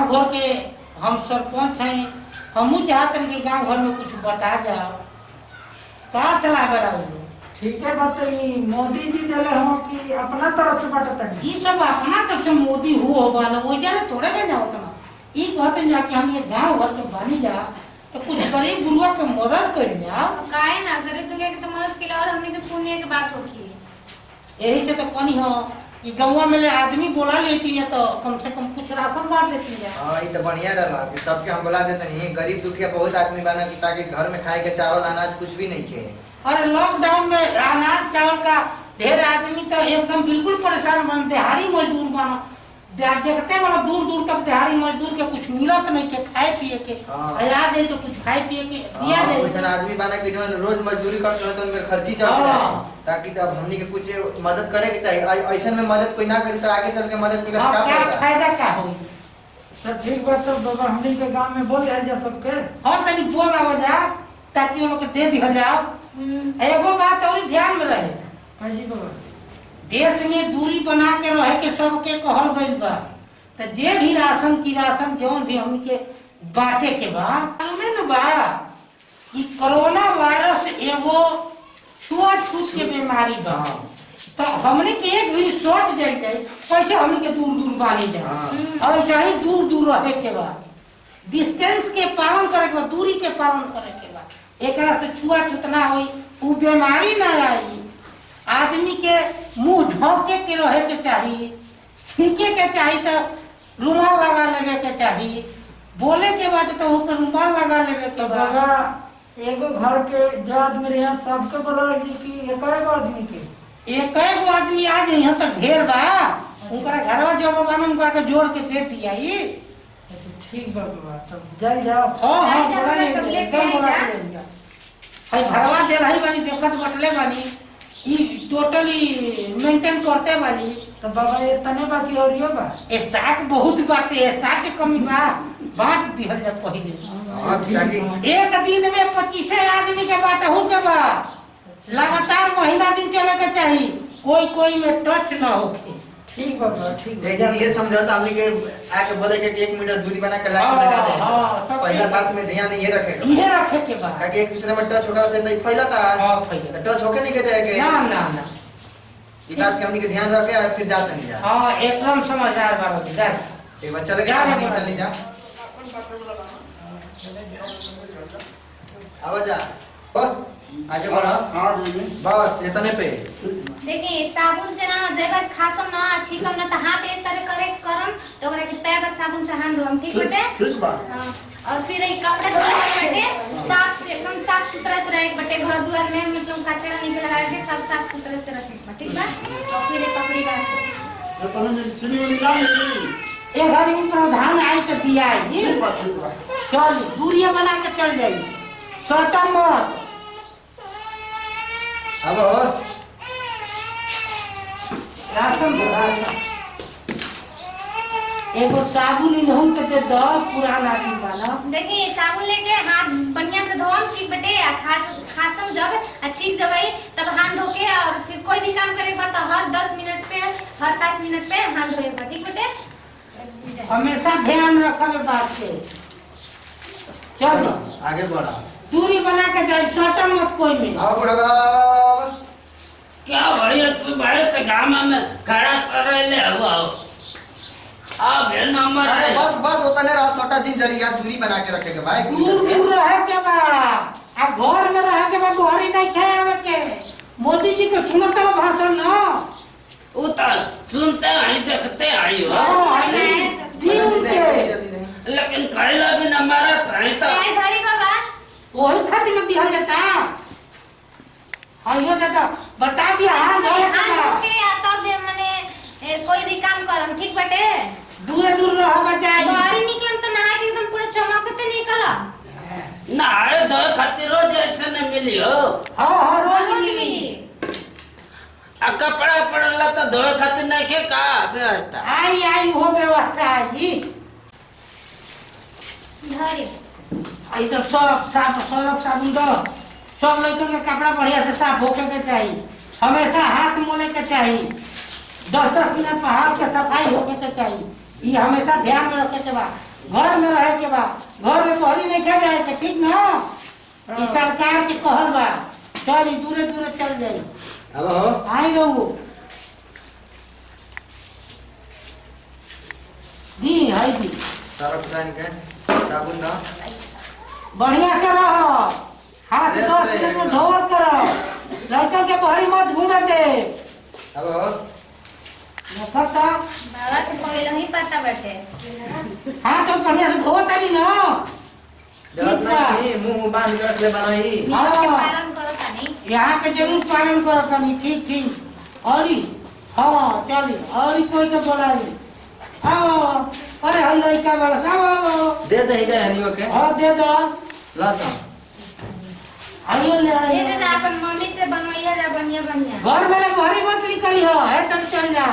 गांव घर के हम सरपंच हैं, हम चाहते हैं कि गांव घर में कुछ बता जाओ का चला रहा। ठीक है बताइए, मोदी जी दिले हम कि अपना तरफ से बांटता है। ये सब अपना तरफ से मोदी हो वाला वो जाने थोड़े में जाओ तना ये कहते हैं कि हम ये गांव घर के बनी जा तो कुछ गरीब गुरुआ के मदद कर जाओ। तो काहे ना गरीब दुनिया के तो मदद के और हमने के पुण्य के बात होखी। यही से तो कनी हो कि गांव में ले आदमी बोला लेती है तो कम से कम कुछ राशन बांट देती है। हां ये तो बढ़िया रहला कि सबके हम बुला देते नहीं। गरीब दुखिया बहुत आदमी बना कि ताकि घर में खाए के चावल अनाज कुछ भी नहीं खे। और लॉकडाउन में अनाज चावल का ढेर आदमी तो एकदम बिल्कुल परेशान बन दिहाड़ी मजदूर बना देखते बड़ा दूर दूर तक दिहाड़ी मजदूर के कुछ मिलत नहीं के खाए पिए के आया दे तो कुछ खाए पिए के दिया दे। वैसे आदमी बना कि जो रोज मजदूरी करते हैं तो उनके खर्ची चलते रहे ताकि तब हमनी के कुछ मदद करे के चाहिए। ऐसे में मदद कोई ना करे तो आगे चल के मदद मिले का फायदा क्या होई। सब ठीक बात सब बाबा हमनी के गांव में बोल रहे जा सबके। हां तनी बोल आवा जा ताकि उन लोग के दे दिया जाओ। एगो बात और ध्यान में रहे। हां जी बाबा, देश में दूरी बना के रहे के सबके कहल गइल बा तो जे भी राशन की राशन जौन भी हमके बांटे के बा मालूम न बा कि कोरोना वायरस एगो छुआछूत के बीमारी बा तो हमने के एक भी शॉट जाई कैसे हमने के दूर दूर बानी जा और चाहे दूर दूर रहे के बा डिस्टेंस के पालन करे के बा दूरी के पालन करे के बा एकरा से छुआछूत ना होई उ बीमारी ना आई। आदमी के मुंह ढके के रहे के चाहिए, छींके के चाहिए तो रुमाल लगा लेवे के चाहिए, बोले के बाद तो ऊपर रुमाल लगा लेवे के बाद। बाबा एगो घर के जो आदमी रहे सबके बोला कि एक आदमी के एक आदमी आ जाए यहाँ तक ढेर बा उनका घरवा जगह बा उनका के जोड़ के दे दिया ये ठीक बा बाबा सब जाई जाओ। हां सब लेके जा भाई घरवा दे रही बानी देखत बटले बानी ई टोटली मेंटेन करते बानी। तो बाबा ये तने बाकी और यो बा स्टॉक बहुत बाटे स्टॉक के कमी बा बांट दिहल जा पहिले एक दिन में 25 आदमी के बांट हो के बा लगातार महीना दिन चले के चाहिए कोई में टच ना होखे। ठीक बाबा ठीक है ये समझौता हमनी के आके बोले के 1 मीटर दूरी बना के लाइन लगा दे। हां पहला बात में ध्यान ये रखे के बा ताकि एक दूसरे में टच होगा से तो फैलता। हां फैलता टच होके नहीं के जाएगा ना ना ना ये बात के हमनी के ध्यान रखे और फिर जाते नहीं जा। हां एकदम समझदार बाबू जी जा एक बार चले के चली जा आवाज जा और आगे बढ़ा। हां बस इतने पे देखिए साबुन से ना जेबर खासम ना छीकम ना त हाथ एक तरह करे करम तो ओकरा के तय पर साबुन से हाथ धोम ठीक बटे। ठीक बा। हां और फिर ये कपड़े धोए बटे साफ से एकदम साफ सुथरा से रहे बटे घर दुआर में मतलब कचरा नहीं लगा के सब साफ सुथरा से रखे बा ठीक बा। और फिर ये पकड़ी का ये तने में चीनी वाली ना है एक घर में प्रधान आई तो दिया है जी ठीक बा। चल दूरी बना के चल जाई सटा मत अब राशन एगो साबुन इनहुन के दे दो पुराना आदमी वाला। देखिए साबुन लेके हाथ बढ़िया से धोम ठीक बटे खासम जब अच्छी जबई तब हाथ धो के और फिर कोई भी काम करे तो हर 10 मिनट पे हर 5 मिनट पे हाथ धोए बा ठीक बटे। हमेशा ध्यान रखबे बात के चल आगे बढ़ा दूरी बना के जाए सटा मत कोई में। आओ बुढ़ा क्या भैया सुबह से गाँव में खड़ा कर रहे हो अब नंबर अरे बस होता नहीं रहा छोटा चीज जरिया दूरी बना के रखे के भाई दूर दूर रहे के बा आ घर में रहे के बा घर ही नहीं खाए के मोदी जी के सुनत भाषण ना वो तो सुनते हैं देखते आई हो लेकिन कहला भी न मारत है तो धरी बाबा वही खातिर दिया जाता आइयो दादा बता दिया हां ओके या तब माने कोई भी काम करम ठीक बटे दूर दूर रह बचाई बाहर निकलम तो नहा के एकदम पूरा चमकते निकल ना आए दो खातिर रोज ऐसे न मिली हो। हां रोज मिली आ कपड़ा पड़ला तो धोए खातिर नहीं के का व्यवस्था आई हो व्यवस्था जी धरी आई तो सब साबुन दो सब लड़कों के कपड़ा बढ़िया से साफ होके के चाहिए हमेशा हाथ मोले के चाहिए 10-10 मिनट पर हाथ के सफाई होके के चाहिए ये हमेशा ध्यान में रखे के बा। घर में रहे के बा, घर में पहली नहीं खा जाए के, ठीक ना? ई सरकार के कहल बा, चल दूरे दूरे चल जाई। अब हो आई रहू दी है दी, सारा पुरानी के साबुन ना बढ़िया से रहो, हाथ Yes, दस sir. मिनट में ढोल करो, लड़कन के बहरी मत घूमे दे। अब हो देखो तो बाबा के पहले ही पता बाटे। हाथ तो बढ़िया से धो तली ना। जरूरत नहीं मुंह बांध के रख ले बनाई। नियम के पालन करो तानी। यहाँ के जरूर पालन करो तनी, ठीक ठीक। और हाँ चली, और कोई के बोला नहीं। आओ, अरे हल लड़का वाला सब आओ। दे दे इधर हनियो के हाँ दे दो, लहसुन आइयो ले ये आइयो। जो अपन मम्मी से बनवाइया जा बढ़िया बढ़िया। घर में बुहारी मत निकली हो, है तब चल जा।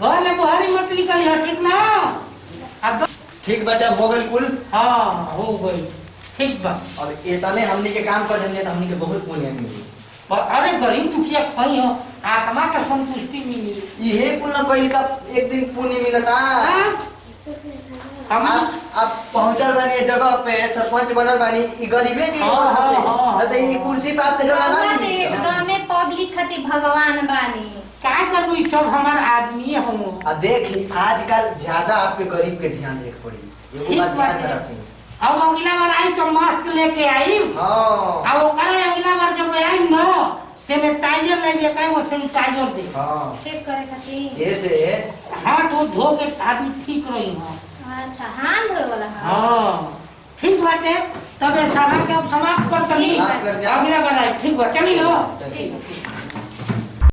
घर में बुहारी मत निकली हो, ठीक ना? अब ठीक बाटे अब हो गइल कुल। हाँ हो गई, ठीक बा। अब इतने हमनी के काम कर देंगे तो हमनी के बहुत पुण्य मिली। पर अरे गरीब दुखिया खाई हो, आत्मा का संतुष्टि मिली। ये कुल ना कइल का एक दिन पुण्य मिलता। हाँ? हम आप पहुंचल बानी ये जगह पे, सरपंच बनल बानी, ई गरीबे के हाँ, वजह से हाँ, न तो ये कुर्सी पे आपके जगह ना बाबा मिली। एकदम में पब्लिक खातिर भगवान बानी। क्या करूँ, ई सब हमार आदमी हम। आ देखी आजकल ज्यादा आपके गरीब के ध्यान देख पड़ी, एगो ठीक बात ध्यान में बात है। रखी। अब अगला बार आई तो मास्क लेके आई। हाँ अब ओकरे अगला बार जब आई न, सैनिटाइजर लेके कहीं वो सैनिटाइजर दे। हाँ चेक करे खातिर। ऐसे हाथ वो धो के आदमी ठीक रही हो। अच्छा हाथ धोए वाला है। हाँ ठीक बात है, तब ये सामान के अब समाप्त कर ठीक दली। बा। कर दिया। अगला बार आई, ठीक बा, चली लो। चलिए। ठीक है।